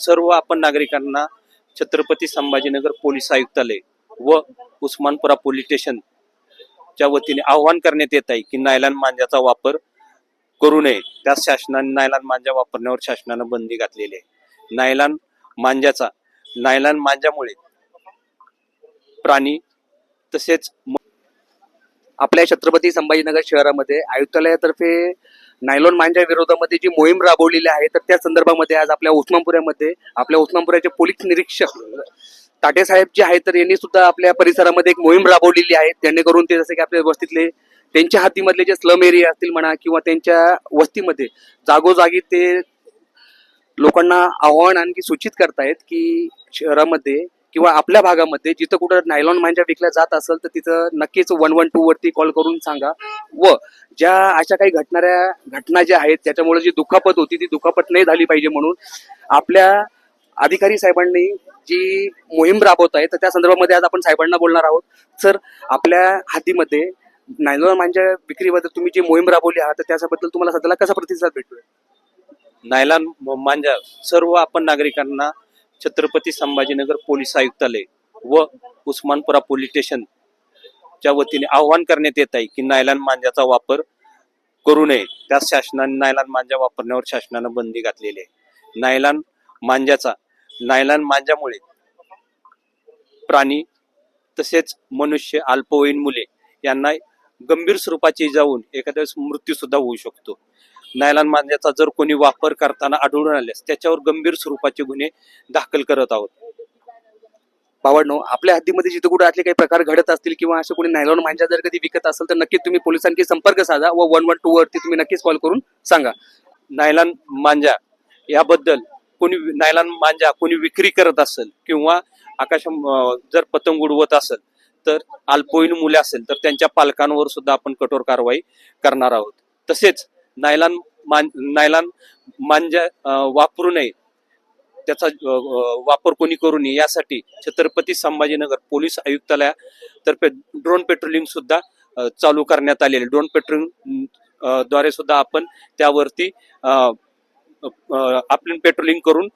सर्व आपण नागरिकांना छत्रपती संभाजीनगर पोलीस आयुक्तालय व उस्मानपुरा पोलीस स्टेशन च्या वतीने आवाहन करण्यात येत आहे की नायलॉन मांजाचा वापर करू नये। त्या शासनाने नायलॉन मांजा वापरण्यावर शासनाने बंदी घातलेली आहे। नायलॉन मांजामुळे प्राणी तसेच आपल्या छत्रपती संभाजीनगर शहरामध्ये आयुक्तालयातर्फे नायलॉन मांजा विरोधामध्ये जी मोहीम राबवलेली आहे तर त्या संदर्भामध्ये आज आपल्या उस्मानपुराचे पोलीस निरीक्षक ताटे साहेब जे आहेत तर यांनी सुद्धा आपल्या परिसरामध्ये एक मोहीम राबवलेली आहे, जेणेकरून ते जसे की आपल्या वस्तीतले त्यांच्या हद्दीमधले जे स्लम एरिया असतील म्हणा किंवा त्यांच्या वस्तीमध्ये जागोजागी ते लोकांना आव्हान आणखी सूचित करतायत की शहरामध्ये किंवा आपल्या भागामध्ये जिथं कुठं नायलॉन मांजा विकल्या जात असेल तर तिथं नक्कीच 112 वरती कॉल करून सांगा व ज्या अशा काही घटना ज्या आहेत त्याच्यामुळे जी दुखापत होती ती दुखापत नाही झाली पाहिजे म्हणून आपल्या अधिकारी साहेबांनी जी मोहीम राबवत आहे तर त्या संदर्भामध्ये आज आपण साहेबांना बोलणार आहोत। सर, आपल्या हद्दीमध्ये नायलॉन मांजा विक्रीबद्दल तुम्ही जी मोहीम राबवली आहात तर त्याच्याबद्दल तुम्हाला सध्याला कसा प्रतिसाद भेटतोय? नायलॉन मांजा सर्व आपण नागरिकांना छत्रपती संभाजीनगर पोलीस आयुक्तालय व उस्मानपुरा पोलीस स्टेशन च्या वतीने आवाहन करण्यात येत आहे की नायलॉन मांजाचा वापर करू नये। त्या शासनाने नायलॉन मांजा वापरण्यावर शासनाने बंदी घातलेली आहे। नायलॉन मांजामुळे प्राणी तसेच मनुष्य, अल्पवयीन मुले यांना गंभीर स्वरूपाची इजा होऊन एखाद्या मृत्यू सुद्धा होऊ शकतो। नायलॉन मांजाचा जर कोणी वापर करताना आढळून आल्यास त्याच्यावर गंभीर स्वरूपाचे गुन्हे दाखल करत आहोत। बावडनो, आपल्या हद्दीमध्ये जिथे कुठे असले काही प्रकार घडत असतील किंवा असे कोणी नायलॉन मांजा जर कधी विकत असेल तर नक्कीच तुम्ही पोलिसांशी संपर्क साधा व 112 वरती तुम्ही नक्कीच कॉल करून सांगा। नायलॉन मांजा याबद्दल नायलॉन मांजा कोणी विक्री करत असेल किंवा जर पतंग उडवत असेल तर अल्पवयीन मुले असेल तर त्यांच्या पालकांवर सुद्धा आपण कठोर कारवाई करणार आहोत। तसेच नायलॉन मांजा वापरू नये, त्याचा वापर कोणी करू नये यासाठी छत्रपती संभाजीनगर पोलीस आयुक्तालयातर्फे ड्रोन पेट्रोलिंग सुद्धा चालू करण्यात आलेले। ड्रोन पेट्रोलिंग द्वारे सुद्धा आपण त्यावरती आपण पेट्रोलिंग करून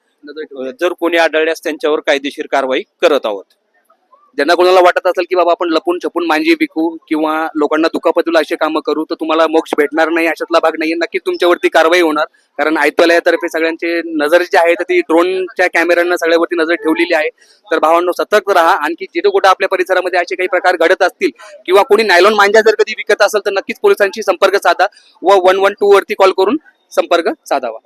जर कोणी आढळल्यास त्यांच्यावर कायदेशीर कारवाई करत आहोत। ज्यांना कोणाला वाटत असेल की बाबा आपण लपून छपून मांजी विकू किंवा लोकांना दुखापतीला असे कामं करू तर तुम्हाला मोक्ष भेटणार नाही अशातला भाग नाहीये। नक्कीच तुमच्यावरती कारवाई होणार, कारण आयुक्तालयातर्फे सगळ्यांचे नजर जी आहे तर ती ड्रोनच्या कॅमेऱ्यांना सगळ्यावरती नजर ठेवलेली आहे। तर भावांनो, सतर्क राहा। आणखी जिथे कुठे आपल्या परिसरामध्ये असे काही प्रकार घडत असतील किंवा कोणी नायलॉन मांजा जर कधी विकत असेल तर नक्कीच पोलिसांशी संपर्क साधा व 112 वरती कॉल करून संपर्क साधावा।